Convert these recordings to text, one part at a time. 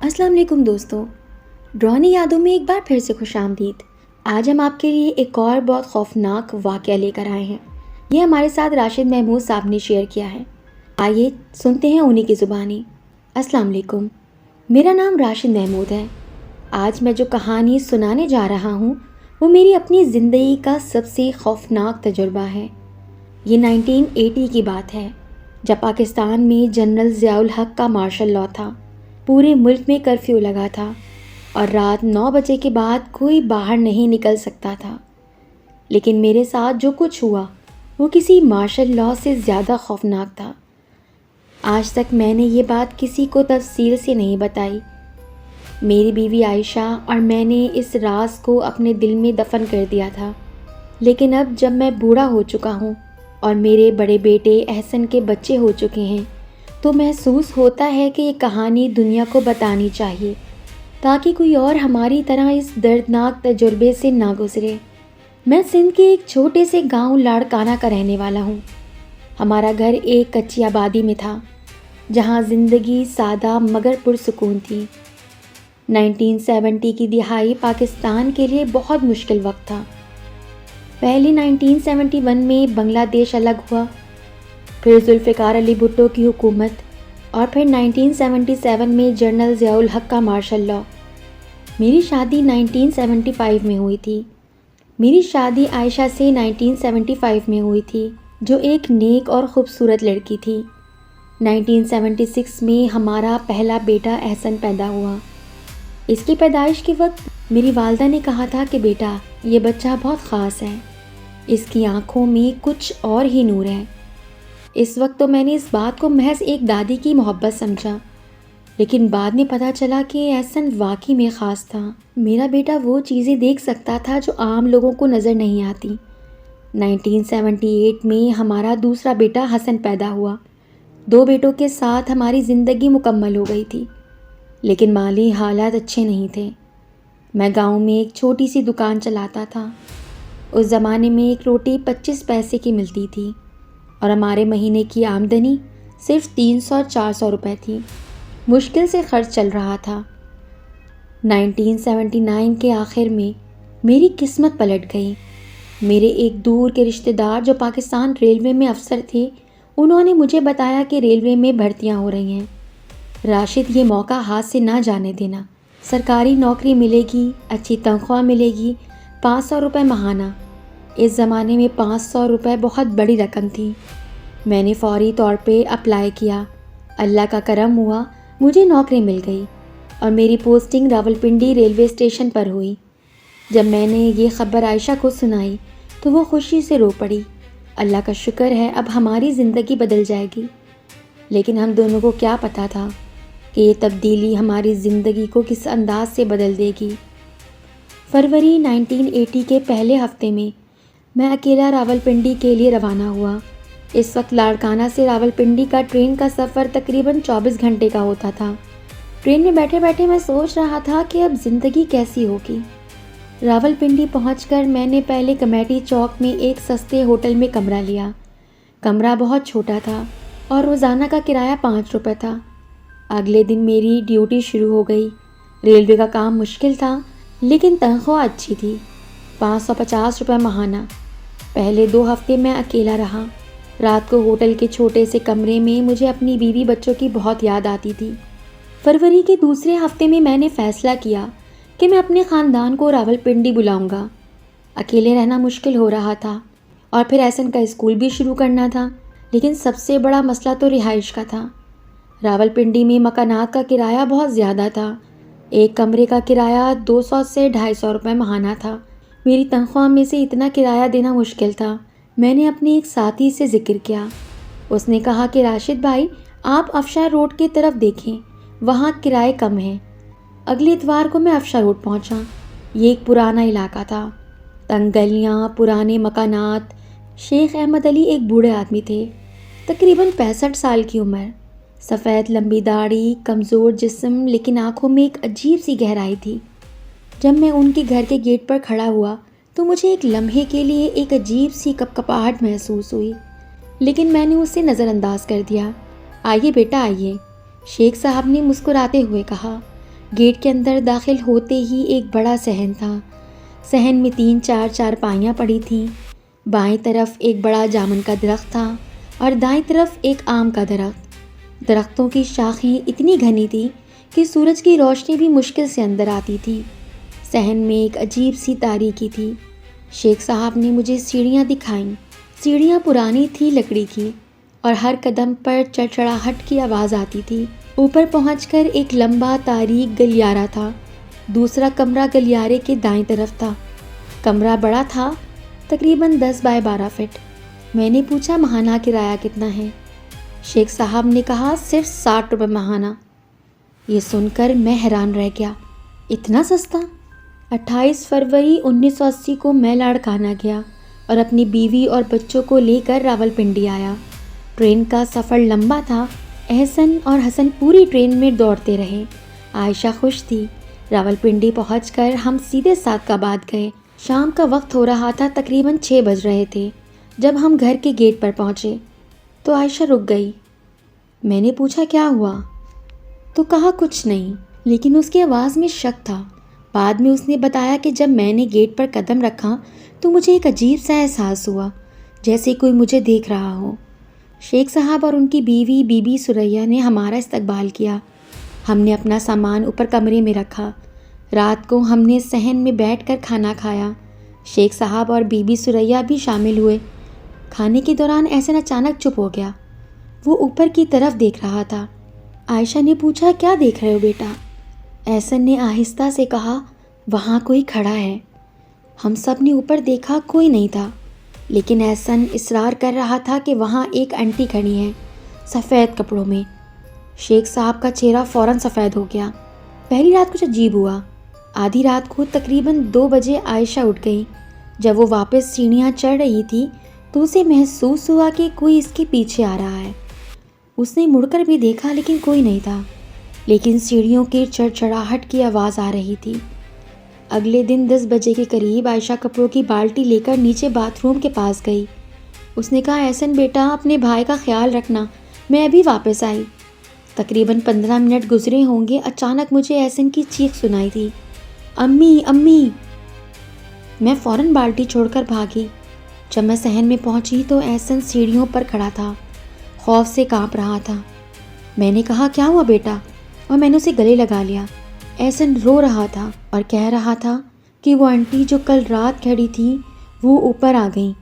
السلام علیکم دوستوں، ڈرانی یادوں میں ایک بار پھر سے خوش آمدید۔ آج ہم آپ کے لیے ایک اور بہت خوفناک واقعہ لے کر آئے ہیں۔ یہ ہمارے ساتھ راشد محمود صاحب نے شیئر کیا ہے۔ آئیے سنتے ہیں انہی کی زبانی۔ السلام علیکم، میرا نام راشد محمود ہے۔ آج میں جو کہانی سنانے جا رہا ہوں وہ میری اپنی زندگی کا سب سے خوفناک تجربہ ہے۔ یہ 1980 کی بات ہے، جب پاکستان میں جنرل ضیاء الحق کا مارشل لاء تھا۔ پورے ملک میں کرفیو لگا تھا اور رات 9 بجے کے بعد کوئی باہر نہیں نکل سکتا تھا۔ لیکن میرے ساتھ جو کچھ ہوا وہ کسی مارشل لاء سے زیادہ خوفناک تھا۔ آج تک میں نے یہ بات کسی کو تفصیل سے نہیں بتائی۔ میری بیوی عائشہ اور میں نے اس راز کو اپنے دل میں دفن کر دیا تھا، لیکن اب جب میں بوڑھا ہو چکا ہوں اور میرے بڑے بیٹے احسن کے بچے ہو چکے ہیں تو محسوس ہوتا ہے کہ یہ کہانی دنیا کو بتانی چاہیے تاکہ کوئی اور ہماری طرح اس دردناک تجربے سے نہ گزرے۔ میں سندھ کے ایک چھوٹے سے گاؤں لاڑکانہ کا رہنے والا ہوں۔ ہمارا گھر ایک کچی آبادی میں تھا جہاں زندگی سادہ مگر پرسکون تھی۔ 1970 کی دہائی پاکستان کے لیے بہت مشکل وقت تھا۔ پہلے 1971 میں بنگلہ دیش الگ ہوا، پھر ذوالفقار علی بھٹو کی حکومت، اور پھر 1977 میں جنرل ضیاء الحق کا مارشل لاء۔ میری شادی 1975 میں ہوئی تھی۔ میری شادی عائشہ سے 1975 میں ہوئی تھی، جو ایک نیک اور خوبصورت لڑکی تھی۔ 1976 میں ہمارا پہلا بیٹا احسن پیدا ہوا۔ اس کی پیدائش کے وقت میری والدہ نے کہا تھا کہ بیٹا یہ بچہ بہت خاص ہے، اس کی آنکھوں میں کچھ اور ہی نور ہے۔ اس وقت تو میں نے اس بات کو محض ایک دادی کی محبت سمجھا، لیکن بعد میں پتہ چلا کہ احسن واقعی میں خاص تھا۔ میرا بیٹا وہ چیزیں دیکھ سکتا تھا جو عام لوگوں کو نظر نہیں آتی۔ 1978 میں ہمارا دوسرا بیٹا حسن پیدا ہوا۔ 2 بیٹوں کے ساتھ ہماری زندگی مکمل ہو گئی تھی، لیکن مالی حالات اچھے نہیں تھے۔ میں گاؤں میں ایک چھوٹی سی دکان چلاتا تھا۔ اس زمانے میں ایک روٹی 25 پیسے کی ملتی تھی اور ہمارے مہینے کی آمدنی صرف 300-400 روپے تھی۔ مشکل سے خرچ چل رہا تھا۔ 1979 کے آخر میں میری قسمت پلٹ گئی۔ میرے ایک دور کے رشتہ دار جو پاکستان ریلوے میں افسر تھے، انہوں نے مجھے بتایا کہ ریلوے میں بھرتیاں ہو رہی ہیں۔ راشد، یہ موقع ہاتھ سے نہ جانے دینا۔ سرکاری نوکری ملے گی، اچھی تنخواہ ملے گی، 500 روپے ماہانہ۔ اس زمانے میں 500 روپے بہت بڑی رقم تھی۔ میں نے فوری طور پہ اپلائی کیا۔ اللہ کا کرم ہوا، مجھے نوکری مل گئی اور میری پوسٹنگ راولپنڈی ریلوے اسٹیشن پر ہوئی۔ جب میں نے یہ خبر عائشہ کو سنائی تو وہ خوشی سے رو پڑی۔ اللہ کا شکر ہے، اب ہماری زندگی بدل جائے گی۔ لیکن ہم دونوں کو کیا پتہ تھا کہ یہ تبدیلی ہماری زندگی کو کس انداز سے بدل دے گی۔ فروری 1980 کے پہلے ہفتے میں میں اکیلا راولپنڈی کے لیے روانہ ہوا۔ اس وقت لاڑکانہ سے راولپنڈی کا ٹرین کا سفر تقریباً 24 گھنٹے کا ہوتا تھا۔ ٹرین میں بیٹھے بیٹھے میں سوچ رہا تھا کہ اب زندگی کیسی ہوگی۔ راولپنڈی پہنچ کر میں نے پہلے کمیٹی چوک میں ایک سستے ہوٹل میں کمرہ لیا۔ کمرہ بہت چھوٹا تھا اور روزانہ کا کرایہ 5 روپے تھا۔ اگلے دن میری ڈیوٹی شروع ہو گئی۔ ریلوے کا کام مشکل تھا لیکن تنخواہ اچھی تھی، 550 روپے ماہانہ۔ پہلے 2 ہفتے میں اکیلا رہا۔ رات کو ہوٹل کے چھوٹے سے کمرے میں مجھے اپنی بیوی بچوں کی بہت یاد آتی تھی۔ فروری کے دوسرے ہفتے میں نے فیصلہ کیا کہ میں اپنے خاندان کو راولپنڈی بلاؤں گا۔ اکیلے رہنا مشکل ہو رہا تھا اور پھر احسن کا اسکول بھی شروع کرنا تھا، لیکن سب سے بڑا مسئلہ تو رہائش کا تھا۔ راولپنڈی میں مکانات کا کرایہ بہت زیادہ تھا۔ ایک کمرے کا کرایہ 200 سے 250 روپے ماہانہ تھا۔ میری تنخواہ میں سے اتنا کرایہ دینا مشکل تھا۔ میں نے اپنے ایک ساتھی سے ذکر کیا۔ اس نے کہا کہ راشد بھائی، آپ افشار روڈ کی طرف دیکھیں، وہاں کرائے کم ہیں۔ اگلے اتوار کو میں افشار روڈ پہنچا۔ یہ ایک پرانا علاقہ تھا، تنگ گلیاں، پرانے مکانات۔ شیخ احمد علی ایک بوڑھے آدمی تھے، تقریباً 65 سال کی عمر، سفید لمبی داڑھی، کمزور جسم، لیکن آنکھوں میں ایک عجیب سی گہرائی تھی۔ جب میں ان کے گھر کے گیٹ پر کھڑا ہوا تو مجھے ایک لمحے کے لیے ایک عجیب سی کپکپاہٹ محسوس ہوئی، لیکن میں نے اسے نظر انداز کر دیا۔ آئیے بیٹا آئیے، شیخ صاحب نے مسکراتے ہوئے کہا۔ گیٹ کے اندر داخل ہوتے ہی ایک بڑا صحن تھا۔ صحن میں 3-4 چارپائیاں پڑی تھیں۔ بائیں طرف ایک بڑا جامن کا درخت تھا اور دائیں طرف ایک آم کا درخت۔ درختوں کی شاخیں اتنی گھنی تھیں کہ سورج کی روشنی بھی مشکل سے اندر آتی تھی۔ صحن میں ایک عجیب سی تاریکی تھی۔ شیخ صاحب نے مجھے سیڑھیاں دکھائیں۔ سیڑھیاں پرانی تھی، لکڑی کی، اور ہر قدم پر چڑچڑاہٹ کی آواز آتی تھی۔ اوپر پہنچ کر ایک لمبا تاریک گلیارہ تھا۔ دوسرا کمرہ گلیارے کے دائیں طرف تھا۔ کمرہ بڑا تھا، تقریباً 10x12 فٹ۔ میں نے پوچھا ماہانہ کرایہ کتنا ہے؟ شیخ صاحب نے کہا صرف 60 روپے ماہانہ۔ یہ سن کر میں حیران رہ گیا، اتنا سستا؟ 28 فروری 1980 کو میں لاڑکانہ گیا اور اپنی بیوی اور بچوں کو لے کر راولپنڈی آیا۔ ٹرین کا سفر لمبا تھا۔ احسن اور حسن پوری ٹرین میں دوڑتے رہے۔ عائشہ خوش تھی۔ راولپنڈی پہنچ کر ہم سیدھے سعدکاباد گئے۔ شام کا وقت ہو رہا تھا، تقریباً 6 بج رہے تھے۔ جب ہم گھر کے گیٹ پر پہنچے تو عائشہ رک گئی۔ میں نے پوچھا کیا ہوا؟ تو کہا کچھ نہیں، لیکن اس کی آواز میں شک تھا۔ بعد میں اس نے بتایا کہ جب میں نے گیٹ پر قدم رکھا تو مجھے ایک عجیب سا احساس ہوا، جیسے کوئی مجھے دیکھ رہا ہو۔ شیخ صاحب اور ان کی بیوی بی بی سریا نے ہمارا استقبال کیا۔ ہم نے اپنا سامان اوپر کمرے میں رکھا۔ رات کو ہم نے صحن میں بیٹھ کر کھانا کھایا۔ شیخ صاحب اور بی بی سریا بھی شامل ہوئے۔ کھانے کے دوران احسن اچانک چپ ہو گیا۔ وہ اوپر کی طرف دیکھ رہا تھا۔ عائشہ نے پوچھا کیا دیکھ رہے ہو بیٹا؟ احسن نے آہستہ سے کہا وہاں کوئی کھڑا ہے۔ ہم سب نے اوپر دیکھا، کوئی نہیں تھا، لیکن احسن اصرار کر رہا تھا کہ وہاں ایک آنٹی کھڑی ہیں، سفید کپڑوں میں۔ شیخ صاحب کا چہرہ فوراً سفید ہو گیا۔ پہلی رات کچھ عجیب ہوا۔ آدھی رات کو تقریباً 2 بجے عائشہ اٹھ گئی۔ جب وہ واپس سیڑھیاں چڑھ رہی تھی تو اسے محسوس ہوا کہ کوئی اس کے پیچھے آ رہا ہے۔ اس نے مڑ کر بھی دیکھا لیکن کوئی نہیں تھا، لیکن سیڑھیوں کی چڑچڑاہٹ کی آواز آ رہی تھی۔ اگلے دن 10 بجے کے قریب عائشہ کپڑوں کی بالٹی لے کر نیچے باتھ روم کے پاس گئی۔ اس نے کہا احسن بیٹا اپنے بھائی کا خیال رکھنا، میں ابھی واپس آئی۔ تقریباً 15 منٹ گزرے ہوں گے، اچانک مجھے احسن کی چیخ سنائی تھی، امی امی! میں فوراً بالٹی چھوڑ کر بھاگی۔ جب میں صحن میں پہنچی تو احسن سیڑھیوں پر کھڑا تھا، خوف سے کانپ رہا تھا۔ میں نے کہا کیا ہوا بیٹا؟ اور میں نے اسے گلے لگا لیا۔ احسن رو رہا تھا اور کہہ رہا تھا کہ وہ آنٹی جو کل رات کھڑی تھی وہ اوپر آ گئیں۔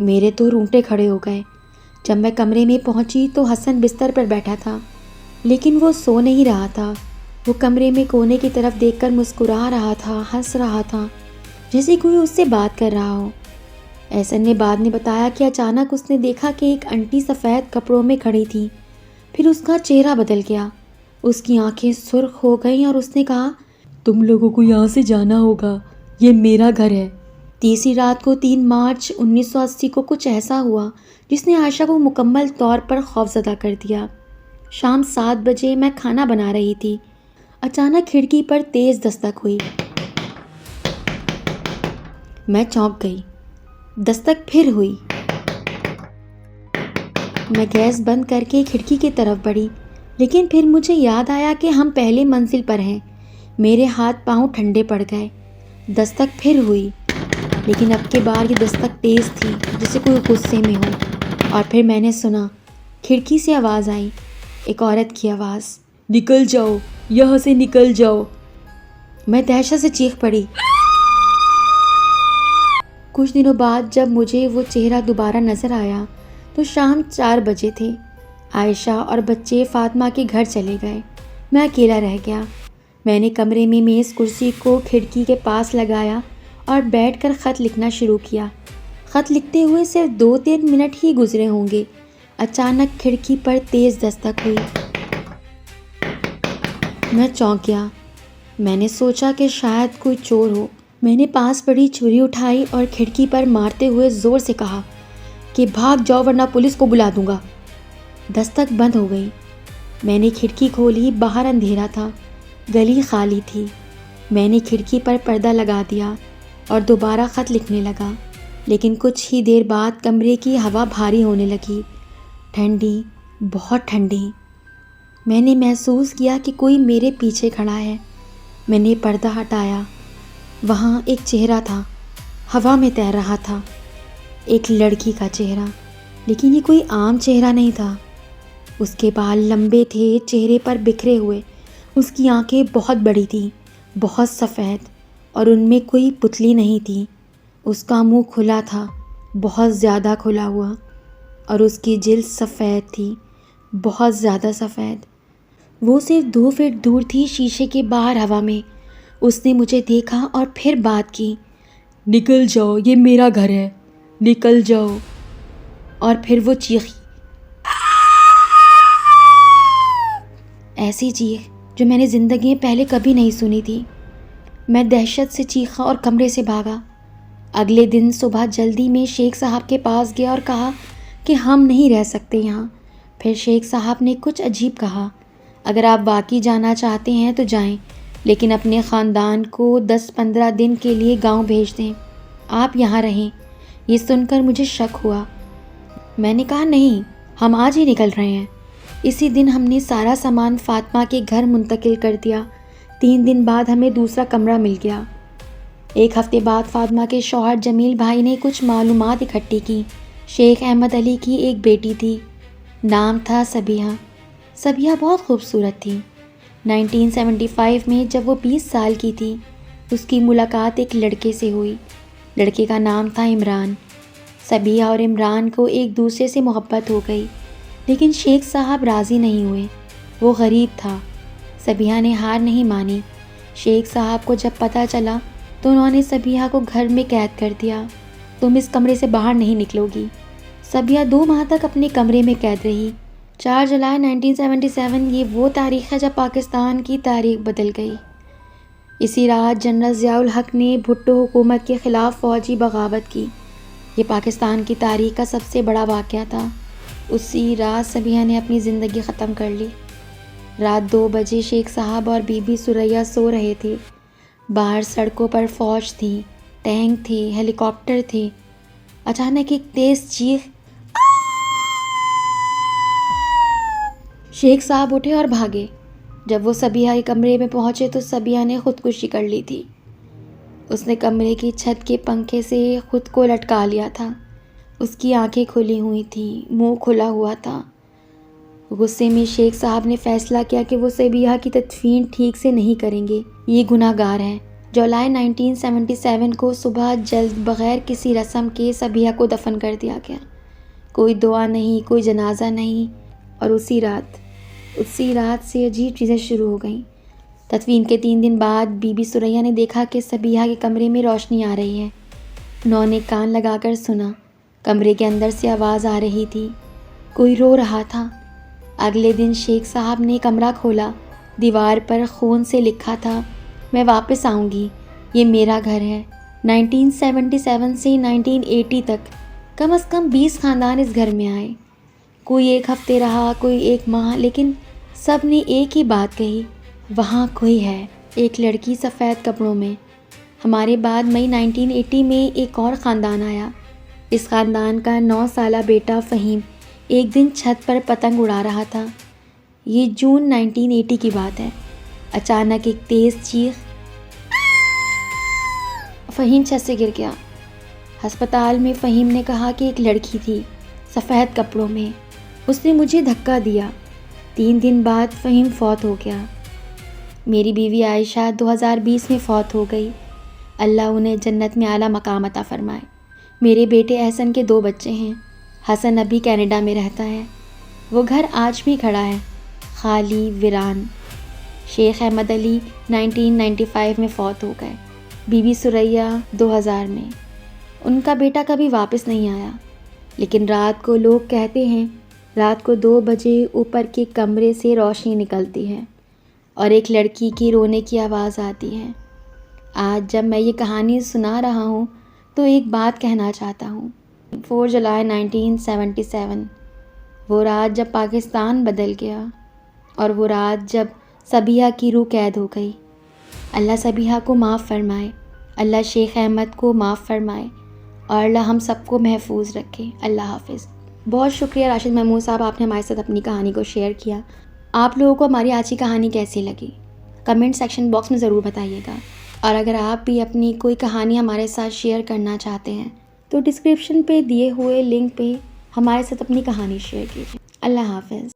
میرے تو رونگٹے کھڑے ہو گئے۔ جب میں کمرے میں پہنچی تو حسن بستر پر بیٹھا تھا، لیکن وہ سو نہیں رہا تھا۔ وہ کمرے میں کونے کی طرف دیکھ کر مسکرا رہا تھا، ہنس رہا تھا، جیسے کوئی اس سے بات کر رہا ہو۔ احسن نے بعد میں بتایا کہ اچانک اس نے دیکھا کہ ایک آنٹی سفید کپڑوں میں کھڑی تھی، پھر اس کا چہرہ بدل گیا، اس کی آنکھیں سرخ ہو گئیں اور اس نے کہا تم لوگوں کو یہاں سے جانا ہوگا، یہ میرا گھر ہے۔ تیسری رات کو 3 مارچ 1980 کو کچھ ایسا ہوا جس نے عائشہ کو مکمل طور پر خوفزدہ کر دیا۔ شام 7 بجے میں کھانا بنا رہی تھی، اچانک کھڑکی پر تیز دستک ہوئی۔ میں چونک گئی۔ دستک پھر ہوئی۔ میں گیس بند کر کے کھڑکی کی طرف بڑھی، لیکن پھر مجھے یاد آیا کہ ہم پہلے منزل پر ہیں۔ میرے ہاتھ پاؤں ٹھنڈے پڑ گئے۔ دستک پھر ہوئی، لیکن اب کی بار یہ دستک تیز تھی، جیسے کوئی غصے میں ہو۔ اور پھر میں نے سنا، کھڑکی سے آواز آئی، ایک عورت کی آواز، نکل جاؤ، یہاں سے نکل جاؤ۔ میں دہشت سے چیخ پڑی۔ کچھ دنوں بعد جب مجھے وہ چہرہ دوبارہ نظر آیا تو شام 4 بجے تھے۔ عائشہ اور بچے فاطمہ کے گھر چلے گئے، میں اکیلا رہ گیا۔ میں نے کمرے میں میز کرسی کو کھڑکی کے پاس لگایا اور بیٹھ کر خط لکھنا شروع کیا۔ خط لکھتے ہوئے صرف 2-3 منٹ ہی گزرے ہوں گے، اچانک کھڑکی پر تیز دستک ہوئی۔ میں چونک گیا۔ میں نے سوچا کہ شاید کوئی چور ہو۔ میں نے پاس پڑی چھری اٹھائی اور کھڑکی پر مارتے ہوئے زور سے کہا کہ بھاگ جاؤ ورنہ پولیس کو بلا دوں گا۔ دستک بند ہو گئی۔ میں نے کھڑکی کھولی، باہر اندھیرا تھا، گلی خالی تھی۔ میں نے کھڑکی پر پردہ لگا دیا اور دوبارہ خط لکھنے لگا، لیکن کچھ ہی دیر بعد کمرے کی ہوا بھاری ہونے لگی، ٹھنڈی، بہت ٹھنڈی۔ میں نے محسوس کیا کہ کوئی میرے پیچھے کھڑا ہے۔ میں نے پردہ ہٹایا۔ وہاں ایک چہرہ تھا، ہوا میں تیر رہا تھا، ایک لڑکی کا چہرہ، لیکن یہ کوئی عام چہرہ نہیں تھا۔ اس کے بال لمبے تھے، چہرے پر بکھرے ہوئے، اس کی آنکھیں بہت بڑی تھیں، بہت سفید، اور ان میں کوئی پتلی نہیں تھی۔ اس کا منہ کھلا تھا، بہت زیادہ کھلا ہوا، اور اس کی جلد سفید تھی، بہت زیادہ سفید۔ وہ صرف 2 فٹ دور تھی، شیشے کے باہر ہوا میں۔ اس نے مجھے دیکھا اور پھر بات کی، نکل جاؤ، یہ میرا گھر ہے، نکل جاؤ۔ اور پھر وہ چیخی، ایسی چیخ جو میں نے زندگی میں پہلے کبھی نہیں سنی تھی۔ میں دہشت سے چیخا اور کمرے سے بھاگا۔ اگلے دن صبح جلدی میں شیخ صاحب کے پاس گیا اور کہا کہ ہم نہیں رہ سکتے یہاں۔ پھر شیخ صاحب نے کچھ عجیب کہا، اگر آپ واقعی جانا چاہتے ہیں تو جائیں، لیکن اپنے خاندان کو 10-15 دن کے لیے گاؤں بھیج دیں، آپ یہاں رہیں۔ یہ سن کر مجھے شک ہوا۔ میں نے کہا نہیں، ہم آج ہی نکل رہے ہیں۔ اسی دن ہم نے سارا سامان فاطمہ کے گھر منتقل کر دیا۔ 3 دن بعد ہمیں دوسرا کمرہ مل گیا۔ 1 ہفتے بعد فاطمہ کے شوہر جمیل بھائی نے کچھ معلومات اکٹھی کی۔ شیخ احمد علی کی ایک بیٹی تھی، نام تھا سبیحہ۔ سبیحہ بہت خوبصورت تھی۔ 1975 میں جب وہ 20 سال کی تھی، اس کی ملاقات ایک لڑکے سے ہوئی۔ لڑکے کا نام تھا عمران۔ سبیحہ اور عمران کو ایک دوسرے سے محبت ہو گئی، لیکن شیخ صاحب راضی نہیں ہوئے۔ وہ غریب تھا۔ سبیحہ نے ہار نہیں مانی۔ شیخ صاحب کو جب پتہ چلا تو انہوں نے سبیحہ کو گھر میں قید کر دیا، تم اس کمرے سے باہر نہیں نکلو گی۔ سبیحہ 2 ماہ تک اپنے کمرے میں قید رہی۔ 4 جولائی 1977 یہ وہ تاریخ ہے جب پاکستان کی تاریخ بدل گئی۔ اسی رات جنرل ضیاء الحق نے بھٹو حکومت کے خلاف فوجی بغاوت کی۔ یہ پاکستان کی تاریخ کا سب سے بڑا واقعہ تھا۔ اسی رات سبیحہ نے اپنی زندگی ختم کر لی۔ رات 2 بجے شیخ صاحب اور بی بی سریا سو رہے تھے۔ باہر سڑکوں پر فوج تھی، ٹینک تھے، ہیلی کاپٹر تھے۔ اچانک ایک تیز چیخ، شیخ صاحب اٹھے اور بھاگے۔ جب وہ سبیحہ کے کمرے میں پہنچے تو سبیحہ نے خودکشی کر لی تھی۔ اس نے کمرے کی چھت کے پنکھے سے خود کو لٹکا لیا تھا۔ اس کی آنکھیں کھلی ہوئی تھیں، منہ کھلا ہوا تھا۔ غصے میں شیخ صاحب نے فیصلہ کیا کہ وہ سبیحہ کی تدفین ٹھیک سے نہیں کریں گے، یہ گناہ گار ہے۔ جولائی 1977 کو صبح جلد بغیر کسی رسم کے سبیحہ کو دفن کر دیا گیا۔ کوئی دعا نہیں، کوئی جنازہ نہیں، اور اسی رات سے عجیب چیزیں شروع ہو گئیں۔ تدفین کے 3 دن بعد بی بی سریا نے دیکھا کہ سبیحہ کے کمرے میں روشنی آ رہی ہے۔ انہوں نے کان لگا کر سنا، کمرے کے اندر سے آواز آ رہی تھی، کوئی رو رہا تھا۔ اگلے دن شیخ صاحب نے کمرہ کھولا، دیوار پر خون سے لکھا تھا، میں واپس آؤں گی، یہ میرا گھر ہے۔ 1977 سے 1980 تک کم از کم 20 خاندان اس گھر میں آئے۔ کوئی 1 ہفتے رہا، کوئی 1 ماہ، لیکن سب نے ایک ہی بات کہی، وہاں کوئی ہے، ایک لڑکی سفید کپڑوں میں۔ ہمارے بعد مئی 1980 میں ایک اور خاندان آیا۔ اس خاندان کا 9 سالہ بیٹا فہیم ایک دن چھت پر پتنگ اڑا رہا تھا۔ یہ جون 1980 کی بات ہے۔ اچانک ایک تیز چیخ، فہیم چھت سے گر گیا۔ ہسپتال میں فہیم نے کہا کہ ایک لڑکی تھی سفید کپڑوں میں، اس نے مجھے دھکا دیا۔ 3 دن بعد فہیم فوت ہو گیا۔ میری بیوی عائشہ 2020 میں فوت ہو گئی، اللہ انہیں جنت میں اعلیٰ مقام عطا فرمائے۔ میرے بیٹے احسن کے 2 بچے ہیں۔ حسن ابھی کینیڈا میں رہتا ہے، وہ گھر آج بھی کھڑا ہے، خالی ویران۔ شیخ احمد علی 1995 میں فوت ہو گئے، بی بی سریا 2000 میں۔ ان کا بیٹا کبھی واپس نہیں آیا، لیکن رات کو لوگ کہتے ہیں رات کو 2 بجے اوپر کے کمرے سے روشنی نکلتی ہے اور ایک لڑکی کی رونے کی آواز آتی ہے۔ آج جب میں یہ کہانی سنا رہا ہوں تو ایک بات کہنا چاہتا ہوں۔ 4 جولائی 1977 وہ رات جب پاکستان بدل گیا، اور وہ رات جب سبیحہ کی روح قید ہو گئی۔ اللہ سبیحہ کو معاف فرمائے، اللہ شیخ احمد کو معاف فرمائے، اور اللہ ہم سب کو محفوظ رکھے۔ اللہ حافظ۔ بہت شکریہ راشد محمود صاحب، آپ نے ہمارے ساتھ اپنی کہانی کو شیئر کیا۔ آپ لوگوں کو ہماری آج کی کہانی کیسی لگی کمنٹ سیکشن باکس میں ضرور بتائیے گا، اور اگر آپ بھی اپنی کوئی کہانی ہمارے ساتھ شیئر کرنا چاہتے ہیں تو ڈسکرپشن پہ دیے ہوئے لنک پہ ہمارے ساتھ اپنی کہانی شیئر کیجیے۔ اللہ حافظ۔